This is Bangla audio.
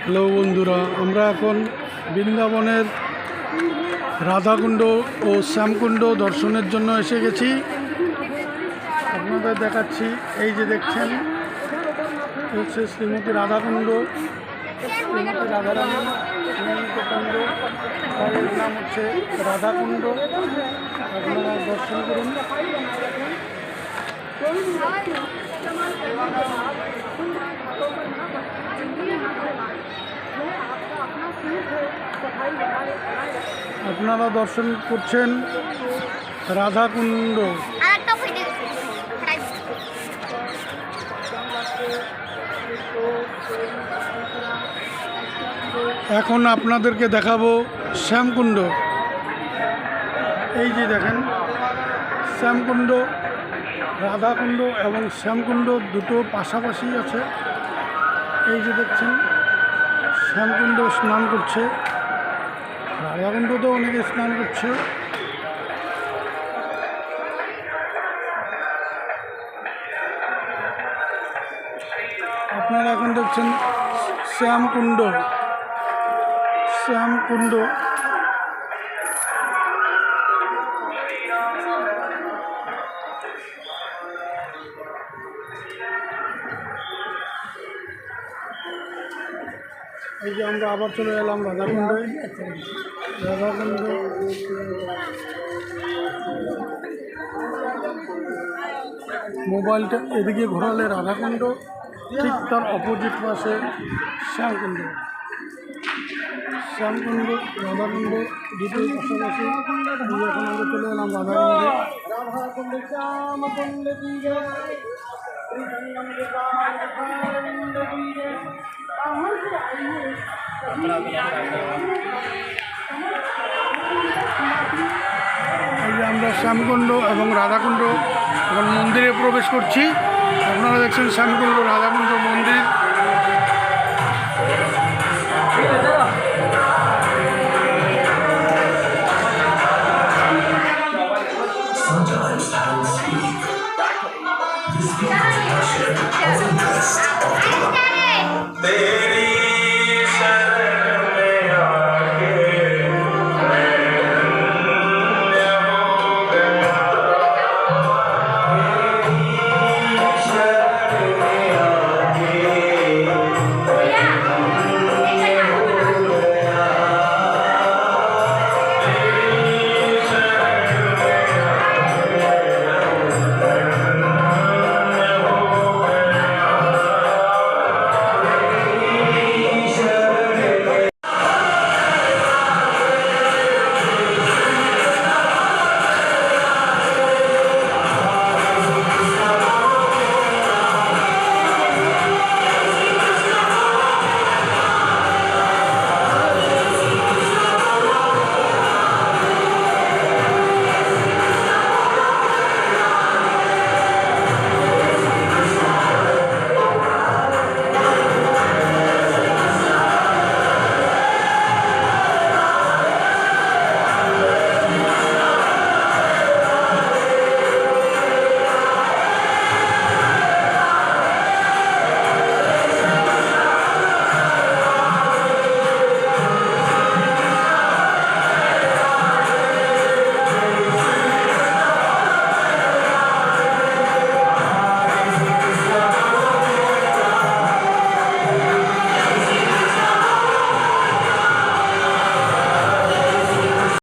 হ্যালো বন্ধুরা, আমরা এখন বৃন্দাবনের রাধাকুণ্ড ও শ্যামকুণ্ড দর্শনের জন্য এসে গেছি। আপনাদের দেখাচ্ছি, এই যে দেখছেন হচ্ছে শ্রীমতী রাধাকুণ্ড, শ্রীমতী রাধারানী কুণ্ড, এর নাম হচ্ছে রাধাকুণ্ড। আপনারা দর্শন করুন। আপনারা দর্শন করছেন রাধাকুণ্ড। এখন আপনাদেরকে দেখাবো শ্যামকুণ্ড। এই যে দেখেন শ্যামকুণ্ড, রাধাকুণ্ড এবং শ্যামকুণ্ড দুটো পাশাপাশি আছে। এই যে দেখছেন শ্যামকুণ্ড স্নান করছে, রাধাকুণ্ডতেও অনেকে স্নান করছে। আপনারা এখন দেখছেন শ্যামকুণ্ড। শ্যামকুণ্ড এই যে আমরা আবার চলে এলাম রাধাকুণ্ডে। রাধাকুণ্ড মোবাইলটা এদিকে ঘোরালে রাধাকুণ্ড, ঠিক তার অপোজিট পাশে শ্যামকুণ্ড। শ্যামকুণ্ড রাধাকুণ্ড দুটোই পাশাপাশি। এখন আমরা চলে এলাম রাধাকুণ্ডে। এই যে আমরা শ্যামকুণ্ড এবং রাধাকুণ্ড এখন মন্দিরে প্রবেশ করছি। আপনারা দেখছেন শ্যামকুণ্ড রাধাকুণ্ড